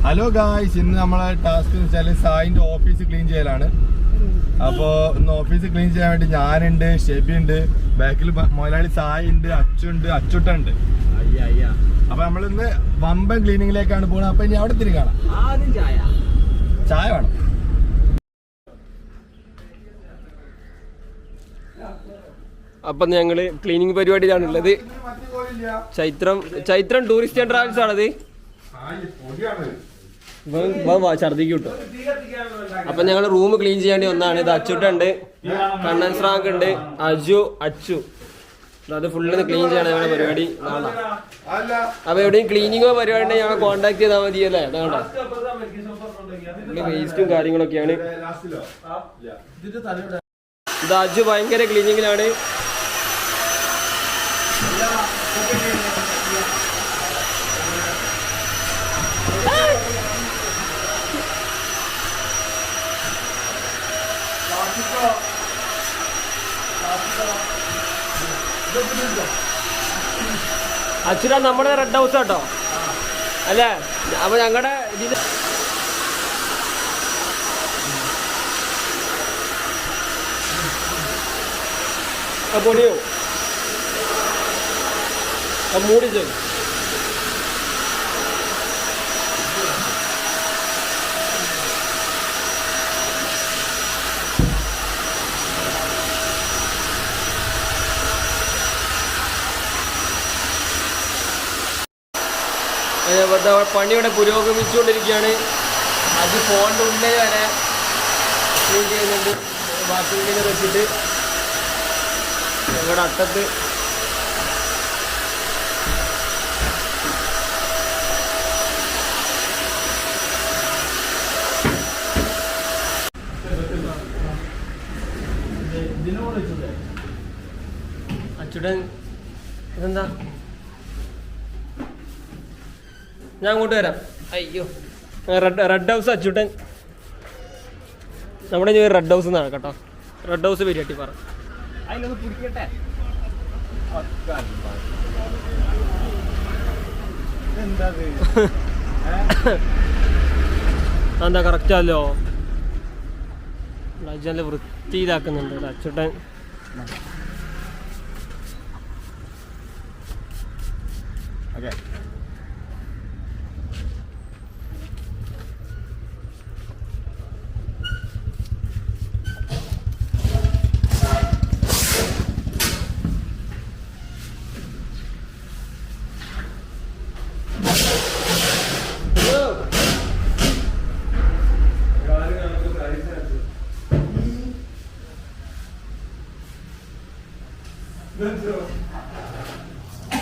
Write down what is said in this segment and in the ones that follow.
Hello guys, ഇന്ന് നമ്മളെ task എന്ന് വെച്ചാൽ സായിന്റെ ഓഫീസ് ക്ലീൻ ചെയ്യലാണ്. അപ്പോ ഇന്ന് ഓഫീസ് ക്ലീൻ ചെയ്യാൻ വേണ്ടി ഞാനുണ്ട്, ഷെബി ഉണ്ട്, ബാക്കിൽ മുതലാളി സായി ഉണ്ട്, അച്ചുണ്ട്, അച്ചുട്ടുണ്ട്. അപ്പൊ നമ്മളിന്ന് വമ്പൻ ക്ലീനിങ്ങിലേക്കാണ് പോകുന്നത്. അപ്പൊ ഇനി അവിടെ തിരികെ കാണാം. ചായ വേണം. അപ്പൊ ഞങ്ങള് cleaning പരിപാടിയിലാണുള്ളത്. Chaithram tourist and travels ആണത്. ഛർദിക്ക് കിട്ടും. അപ്പൊ ഞങ്ങള് റൂം ക്ലീൻ ചെയ്യാണ്ടി വന്നാണ്. ഇത് അച്ചുട്ടുണ്ട്, കണ്ണൻ സ്രാങ്ക് ഉണ്ട്, അച്ചു. അത് ഫുള്ള് ക്ലീൻ ചെയ്യണം ഞങ്ങളുടെ പരിപാടി. അപ്പൊ എവിടെയും ക്ലീനിങ്ങോ പരിപാടി ഉണ്ടെങ്കിൽ ഞങ്ങളെ കോണ്ടാക്ട് ചെയ്താൽ മതിയല്ലേ. അതാണ്ടോ വേസ്റ്റും കാര്യങ്ങളൊക്കെയാണ്. ഇത് അജു ഭയങ്കര ക്ലീനിങ്ങിലാണ്. അച്ഛനാ നമ്മുടെ റെഡ് ഹൗസ് കേട്ടോ അല്ലേ. അപ്പൊ ഞങ്ങളുടെ ഇതിന് പൊടിയോ മൂടിച്ച് പണി ഇവിടെ പുരോഗമിച്ചുകൊണ്ടിരിക്കുകയാണ്. അത് ഫോണിൻ്റെ ഉള്ളിൽ വരെ ക്ലീൻ ചെയ്യുന്നുണ്ട്. ബാക്കി ക്ലീനർ വെച്ചിട്ട് ഞങ്ങളുടെ അട്ടത്ത് അച്ചുടൻ ഇതെന്താ, ഞാൻ അങ്ങോട്ട് വരാം. അയ്യോ, റെഡ് ഹൗസ് അച്ചുട്ടൻ. നമ്മുടെ റെഡ് ഹൗസ് എന്നാണ് കേട്ടോ. റെഡ് ഹൗസ് പെരിയാട്ടി പറ. അതിലൊന്ന് പിടിക്കട്ടെ. എന്താ കറക്റ്റല്ലോ. നല്ല വൃത്തിയിലാക്കുന്നുണ്ട് അച്ചുട്ടൻ.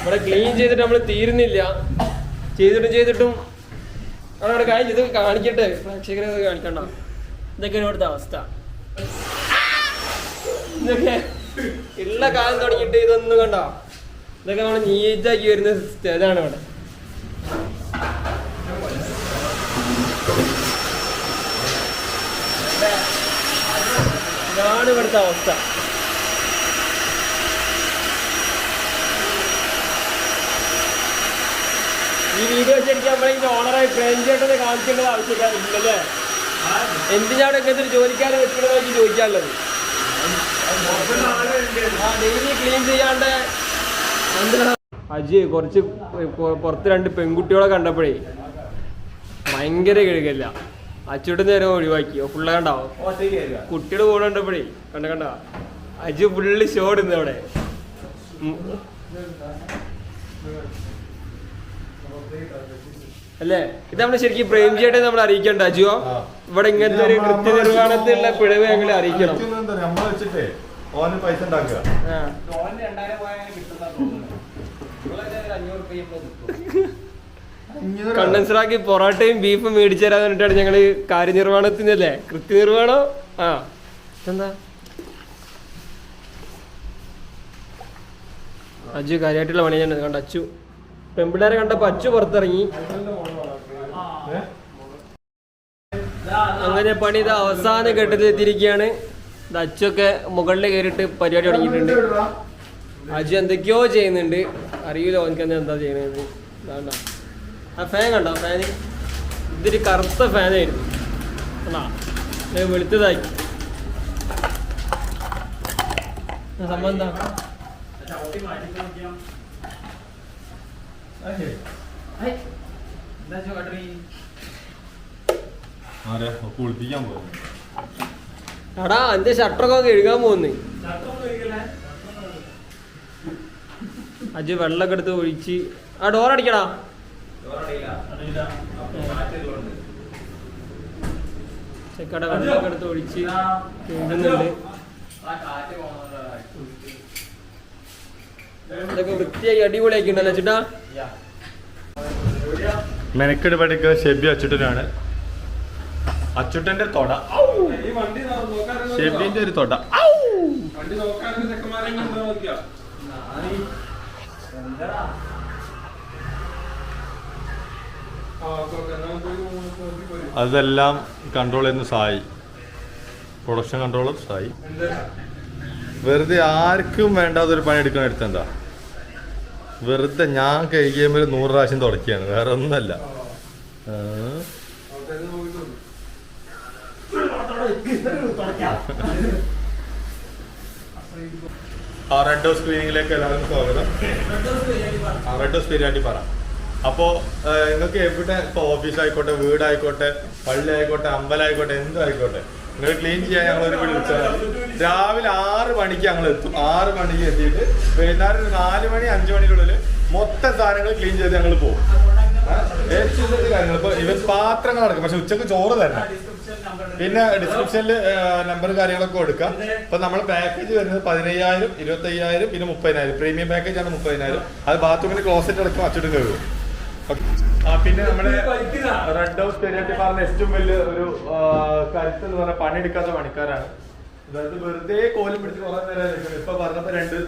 ഇവിടെ ക്ലീൻ ചെയ്തിട്ട് നമ്മൾ തീരുന്നില്ല. ചെയ്തിട്ടും അവിടെ കഴിഞ്ഞ് ഇത് കാണിക്കട്ടെ, പ്രേക്ഷകരെ കാണിക്കണ്ട. ഇതൊക്കെയാണ് ഇവിടുത്തെ അവസ്ഥ. ഇതൊക്കെ ഉള്ള കാലം തുടങ്ങിയിട്ട് ഇതൊന്നും കണ്ട. ഇതൊക്കെ നമ്മൾ നീറ്റാക്കി വരുന്ന സ്റ്റേജാണ് ഇവിടെ. ഇതാണ് ഇവിടുത്തെ അവസ്ഥ. ഈ വീഡിയോ ശരിക്കും നമ്മളെ ഓണറായി പ്രേംചേട്ടനെ കാണിക്കേണ്ടത് ആവശ്യമില്ലല്ലേ. എന്തിനാണ് ഇങ്ങനത്തെ ഒരു ജോലിക്കാരെ വെക്കണമെന്ന് എനിക്ക് ചോദിക്കാനുള്ളത്. ഡെയിലി ക്ലീൻ ചെയ്യാണ്ട് അജി കുറച്ച് പുറത്ത് രണ്ട് പെൺകുട്ടികളെ കണ്ടപ്പോഴേ ഭയങ്കര കഴുകല്ല. അച്ചൂട്ട് നേരം ഒഴിവാക്കി. ഫുള്ള് കണ്ടാവോ കുട്ടിയുടെ കൂടെ കണ്ടപ്പോഴേ കണ്ട അജു ഫുള്ള് ഷോ ഇടുന്നു അവിടെ. അല്ലേ, ഇത് നമ്മള് ശരിക്കും പ്രേംചേട്ടെ നമ്മൾ അറിയിക്കണ്ട. അജുവോ ഇവിടെ ഇങ്ങനത്തെ ഒരു കൃത്യനിർവഹണത്തിലുള്ള പിഴവ് ഞങ്ങളെ അറിയിക്കണം. കണ്ടൻസറാക്കി പൊറോട്ടയും ബീഫും മേടിച്ചു തരാൻ വേണ്ടിയിട്ടാണ് ഞങ്ങള് കാര്യനിർവഹണത്തിനല്ലേ. കൃത്യനിർവഹണം. എന്താ അജു കാര്യമായിട്ടുള്ള പണി ഞാൻ കണ്ട. അച്ചു പെമ്പിള്ളേരെ കണ്ടപ്പോ അച്ചു പുറത്തിറങ്ങി. അങ്ങനെ പണി ഇത് അവസാന ഘട്ടത്തിൽ എത്തിയിരിക്കുകയാണ്. ഇത് അച്ചൊക്കെ മുകളിൽ കയറിയിട്ട് പരിപാടി തുടങ്ങിയിട്ടുണ്ട്. അജു എന്തൊക്കെയോ ചെയ്യുന്നുണ്ട്, അറിയില്ല ഓനക്ക് എന്താ ചെയ്യണത്. ആ ഫാൻ കണ്ടോ? ഫാന് ഇതൊരു കറുത്ത ഫാനായിരുന്നു വെളുത്തതായി സംഭവം എന്താ കുളിപ്പിക്കാൻ പോകും എടാ എന്റെ ഷട്ടറൊക്കെ കഴുകാൻ പോകുന്നു. അജ് വെള്ളമൊക്കെ എടുത്ത് ഒഴിച്ച് ആ ഡോറടിക്കടാ. ചെക്കട വെള്ളമൊക്കെ എടുത്ത് ഒഴിച്ച് കഴുകുന്നുണ്ട്. ഇതൊക്കെ വൃത്തിയായി അടിപൊളിയാക്കി ഉണ്ടല്ലോ ചേട്ടാ. മെനക്കെട് പഠിക്കുക ഷെബി അച്ചുട്ടനാണ്. അച്ചുട്ടന്റെ തൊട, ഷെബിന്റെ ഒരു തൊട. അതെല്ലാം കൺട്രോൾ ചെയ്യുന്ന സായി, പ്രൊഡക്ഷൻ കൺട്രോളർ സായി. വെറുതെ ആർക്കും വേണ്ടാത്തൊരു പണി എടുക്കാൻ എടുത്തെന്താ, വെറുതെ ഞാൻ കഴിക്കുമ്പോൾ 100 പ്രാവശ്യം തുടക്കുകയാണ്, വേറെ ഒന്നല്ല. റെഡ് ഹൗസ് ക്ലീനിങ്ങിലേക്ക് എല്ലാവർക്കും സ്വാഗതം. റെഡ് ഹൗസ് ബിരിയാണി പറ. അപ്പോൾ നിങ്ങൾക്ക് എവിടെ, ഇപ്പോൾ ഓഫീസായിക്കോട്ടെ, വീടായിക്കോട്ടെ, പള്ളി ആയിക്കോട്ടെ, അമ്പലമായിക്കോട്ടെ, എന്തായിക്കോട്ടെ, നിങ്ങൾ ക്ലീൻ ചെയ്യാൻ ഞങ്ങളൊരു വിളിച്ചാൽ രാവിലെ 6 മണിക്ക് ഞങ്ങൾ എത്തും. 6 മണിക്ക് എത്തിയിട്ട് വൈകുന്നേരം 4 മണി 5 മണിക്കുള്ളിൽ മൊത്തം സാധനങ്ങൾ ക്ലീൻ ചെയ്ത് ഞങ്ങൾ പോകും. കാര്യങ്ങൾ ഇപ്പോൾ ഇവൻ പാത്രങ്ങൾ അടക്കും, പക്ഷെ ഉച്ചക്ക് ചോറ് തരണം. പിന്നെ ഡിസ്ക്രിപ്ഷനിൽ നമ്പർ കാര്യങ്ങളൊക്കെ കൊടുക്കാം. ഇപ്പൊ നമ്മൾ പാക്കേജ് വരുന്നത് 15,000, 25,000, പിന്നെ 30,000. പ്രീമിയം പാക്കേജ് ആണ് 30,000. അത് ബാത്റൂമിന്റെ ക്ലോസറ്റ് അടക്കം അച്ചിട്ട് കയറും. പിന്നെ നമ്മുടെ റെഡ് ഹൗസ് പെരിയാട്ടി പറഞ്ഞ ഏറ്റവും വലിയ ഒരു കരുത്ത് എന്ന് പറഞ്ഞാൽ പണിയെടുക്കാത്ത പണിക്കാരാണ്. അതായത് വെറുതെ കോലും പിടിച്ച് കുറെ നേരം നിൽക്കുന്നത്. ഇപ്പൊ പറഞ്ഞപ്പോ 2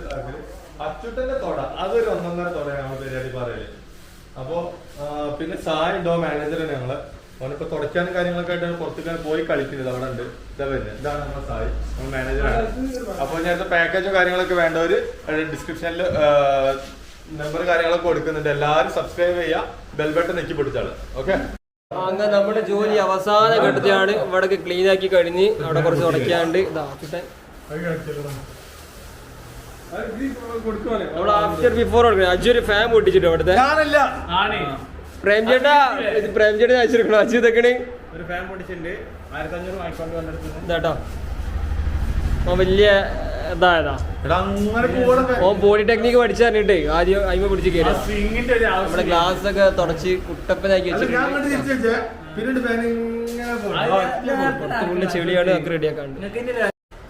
അച്ചുട്ടന്റെ തൊട, അതൊരു 1.5 തൊടയാണ് നമ്മൾ പെരിയാട്ടി പറയല്. അപ്പോ പിന്നെ സായ് ഉണ്ടോ മാനേജറാണ് ഞങ്ങള്. അവനിപ്പോ തുടയ്ക്കാനും കാര്യങ്ങളൊക്കെ ആയിട്ടാണ് പുറത്തേക്കാണ് പോയി കളിക്കുന്നത്. അവിടെ ഉണ്ട്, ഇതാ വരുന്നത്, ഇതാണ് നമ്മുടെ സായി, നമ്മൾ മാനേജറാണ്. അപ്പോൾ നേരത്തെ പാക്കേജോ കാര്യങ്ങളൊക്കെ വേണ്ടവര് ഡിസ്ക്രിപ്ഷനിൽ നമ്പർ കാര്യങ്ങളൊക്കെ കൊടുക്കുന്നുണ്ട്. എല്ലാവരും സബ്സ്ക്രൈബ് ചെയ്യുക, ബെൽ ബട്ടൺ നെക്കി പിടിച്ചാള്. ഓക്കെ, അങ്ങനെ നമ്മുടെ ജോലി അവസാന ഘട്ടത്തിലാണ്. ഇവിടെ ക്ലീൻ ആക്കി കഴിഞ്ഞ് അവിടെ കുറച്ച് തുടയ്ക്കാണ്ട് ആഫ്റ്റർ ബിഫോർ കൊടുക്കണം. അജൊരു ഫാൻ പൊട്ടിച്ചിട്ടോ അവിടുത്തെ പ്രേംചേട്ടാ, ഇത് പ്രേംചേട്ടൻ അയച്ചിരിക്കണോ? അജു ഇതൊക്കെ ഒരു ഫാൻ പൊട്ടിച്ചിട്ടുണ്ട്, 1500 വാങ്ങിക്കൊണ്ട് വന്നിട്ടുണ്ട്. ഇതാട്ടോ ഓൻ വലിയ ഇതായതാ. ഓൻ പോളിടെക്നിക്ക് പഠിച്ചു പറഞ്ഞിട്ട് ആദ്യം അയിമ പിടിച്ച് കയറി നമ്മുടെ ഗ്ലാസ് ഒക്കെ തുടച്ച് കുട്ടപ്പനാക്കി വെച്ചിട്ടുണ്ട്. ചെളിയാണ് ഒക്കെ റെഡിയാക്കാണ്ട്.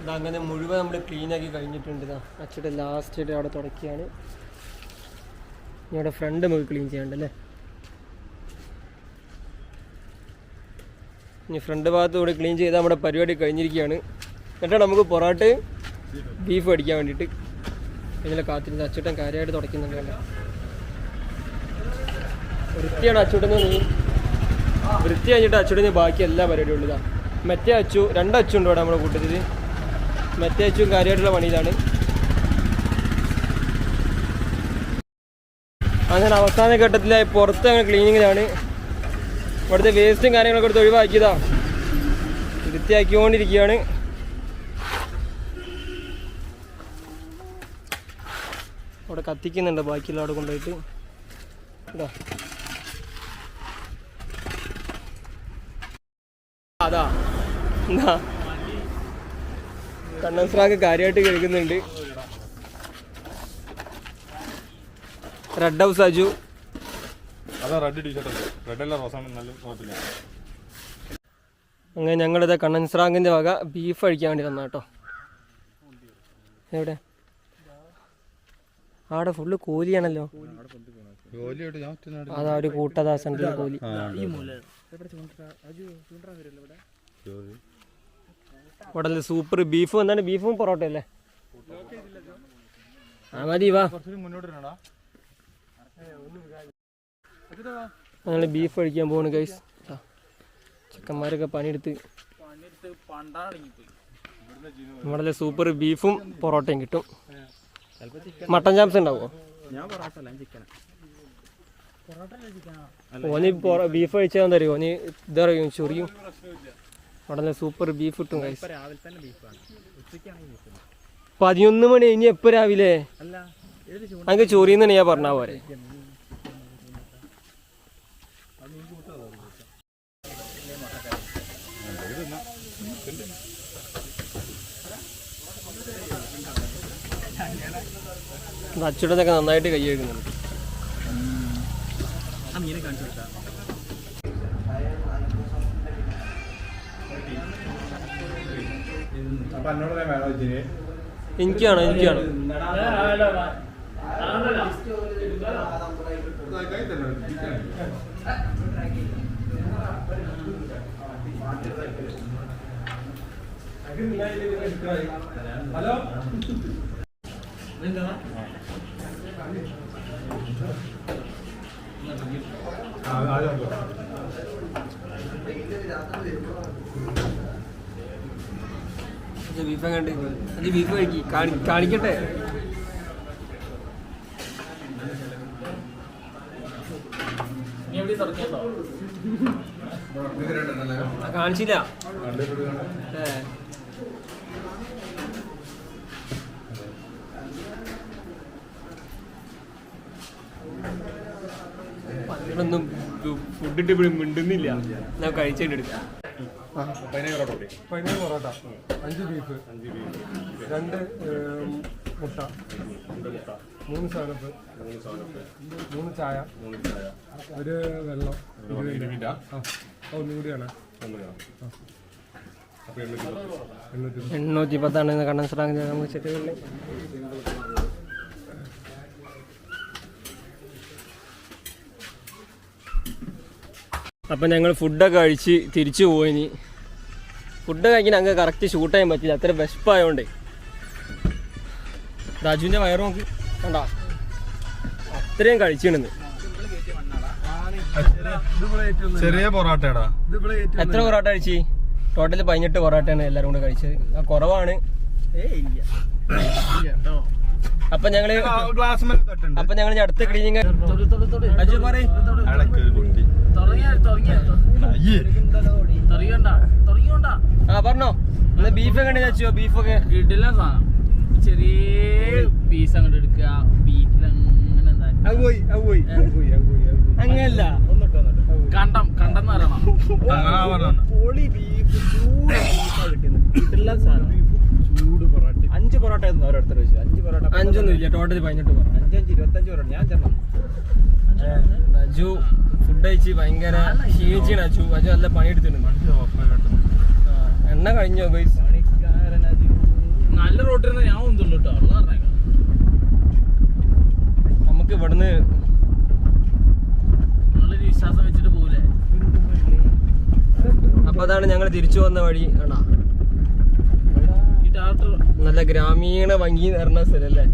ഇതങ്ങനെ മുഴുവൻ നമ്മൾ ക്ലീൻ ആക്കി കഴിഞ്ഞിട്ടുണ്ട്. അച്ഛൻ്റെ ലാസ്റ്റ് ആയിട്ട് അവിടെ തുടക്കുകയാണ്. ഇവിടെ ഫ്രണ്ട് നമുക്ക് ക്ലീൻ ചെയ്യാണ്ടല്ലേ. ഇനി ഫ്രണ്ട് ഭാഗത്ത് കൂടി ക്ലീൻ ചെയ്താൽ നമ്മുടെ പരിപാടി കഴിഞ്ഞിരിക്കുകയാണ്. എന്നിട്ട് നമുക്ക് പൊറോട്ട ബീഫ് അടിക്കാൻ വേണ്ടിയിട്ട് ഇങ്ങനെ കാത്തിരുന്ന് അച്ചൂട്ടൻ കാര്യമായിട്ട് തുടയ്ക്കുന്നുണ്ട്. കണ്ട വൃത്തിയാണ് അച്ചൂട്ടന്. വൃത്തി കഴിഞ്ഞിട്ട് അച്ചൂട്ടന് ബാക്കി എല്ലാ പരിപാടിയും ഉള്ളതാണ്. മറ്റേ അച്ചു 2 അച്ചുണ്ട് ഇവിടെ നമ്മുടെ കൂട്ടത്തിൽ. മറ്റേ അച്ചും കാര്യമായിട്ടുള്ള പണിയിലാണ്. അങ്ങനെ അവസാന ഘട്ടത്തിലായി പുറത്ത് അങ്ങനെ ക്ലീനിങ്ങിലാണ്. ഇവിടുത്തെ വേസ്റ്റും കാര്യങ്ങളൊക്കെ എടുത്ത് ഒഴിവാക്കിയതാ, വൃത്തിയാക്കിക്കൊണ്ടിരിക്കുകയാണ്. അവിടെ കത്തിക്കുന്നുണ്ട്, ബാക്കിയുള്ള അവിടെ കൊണ്ടുപോയിട്ട് ഇതാ. അതാ എന്താ കണ്ണൻ സ്രാഗ് കാര്യമായിട്ട് കേൾക്കുന്നുണ്ട്. റെഡ് ഹൗസ് അജു അങ്ങനെ ഞങ്ങളിതാ കണ്ണൻ സ്രാങ്കിന്റെ വക ബീഫ് കഴിക്കാൻ വേണ്ടി വന്ന കേട്ടോ. എവിടെ അവിടെ ഫുള്ള് കോലിയാണല്ലോ. അതാ ഒരു കൂട്ടതാ സെൻട്രൽ കോലി. ഇവിടെ സൂപ്പർ ബീഫ്. എന്താണ് ബീഫും പൊറോട്ട അല്ലേ? ആ മതി, വാ. ഞങ്ങൾ ബീഫ് കഴിക്കാൻ പോവാണ് ഗൈസ്. ചിക്കന്മാരൊക്കെ പണിയെടുത്ത് നമ്മുടെ സൂപ്പർ ബീഫും പൊറോട്ടയും കിട്ടും. മട്ടൻ ചാപ്സ് ഉണ്ടാവുമോ? ഓന് ബീഫ് കഴിച്ചാൽ തരുമോ ഓന് ഇതറിയും ചൊറിയും അവിടെ സൂപ്പർ ബീഫ് കിട്ടും guys. രാവിലെ തന്നെ ബീഫാണ്, ഉച്ചയ്ക്കാണെങ്കിൽ ബീഫ്. 11 മണി ഇനി എപ്പോ രാവിലെ അല്ല അങ്ങ് ചൊറിയെന്നാണ് ഞാൻ പറഞ്ഞ പോലെ. അച്ചുടനൊക്കെ നന്നായിട്ട് കൈ കഴുകുന്നുണ്ട്. ആ മീനെ കാണിച്ചു കൊടുത്താ അപ്പൊ എന്നോട് വേണോ ഇച്ചിരി? എനിക്കാണ് ഹലോ ബീഫ് കണ്ട് ബീഫ് കഴിക്കി കാണിക്കട്ടെ. കാണിച്ചില്ല. പണ്ടൊന്നും ഫുഡ് ഇട്ട് ഇപ്പോഴും മിണ്ടുന്നില്ല. ഞാൻ കഴിച്ചിട്ട് എടുക്കാം. 15 പൊറോട്ട, 5 ബീഫ്, 2 മുട്ട, 3 സാനപ്പ്, 3 ചായ, 1 വെള്ളം, 1 കൂടിയാണ്. 810 കണ്ണൻ സ്രാങ്ക് നമുക്ക് ചെറിയ. അപ്പം ഞങ്ങൾ ഫുഡൊക്കെ കഴിച്ച് തിരിച്ചു പോയിനി. ഫുഡ് കഴിക്കാൻ അങ്ങ് കറക്റ്റ് ഷൂട്ട് ചെയ്യാൻ പറ്റില്ല, അത്ര വിശപ്പായോണ്ടേ. രാജുവിൻ്റെ വയറ് നോക്ക് കണ്ടാ, അത്രയും കഴിച്ചിടുന്നു. ചെറിയ പൊറോട്ടടാ. എത്ര പൊറോട്ട കഴിച്ച്? ടോട്ടൽ 18 പൊറോട്ടയാണ് എല്ലാവരും കൂടെ കഴിച്ചത്. കുറവാണ്. അപ്പൊ ഞങ്ങള് അടുത്ത ക്ലീനിങ് അജു പറയും. ആ പറഞ്ഞോ, ബീഫൊക്കെ ഉണ്ട് ചച്ചോ? ബീഫൊക്കെ കിടിലൻ സാധനം. ചെറിയ പീസ് അങ്ങോട്ട് എടുക്കുക, ബീഫിൽ അങ്ങനല്ല, കണ്ടം എന്ന് പറയണം. പൊളി ബീഫ്, ചൂട് ബീഫാ കിട്ടുന്നത്. സാധനം ചൂട് പൊറോട്ട. 5 പൊറോട്ട ഓരോരുത്തർ വെച്ചു. 5 പൊറോട്ട 5ഒന്നും ഇല്ല, ടോട്ടൽ 18 പൊറോട്ട. 5 25 പൊറോട്ട. ഞാൻ ചെന്നു. അജു ഫുഡ് കഴിച്ച് ഭയങ്കര ക്ഷീണിച്ചാണ്. അജു നല്ല പണിയെടുത്തിട്ടുണ്ട്. എണ്ണ കഴിഞ്ഞോ ഗൈസ്? നല്ല റോട്ടിൽ ഞാൻ ഒന്നുള്ളൂ കേട്ടോ, ഉള്ള പറഞ്ഞേക്കാം. നമുക്ക് ഇവിടുന്ന് നല്ലൊരു വിശ്വാസം വെച്ചിട്ട് പോലെ. അപ്പൊ അതാണ് ഞങ്ങൾ തിരിച്ചു വന്ന വഴി. ഈ ഡോക്ടർ നല്ല ഗ്രാമീണ ഭംഗി നിറഞ്ഞ സ്ഥലല്ലേ.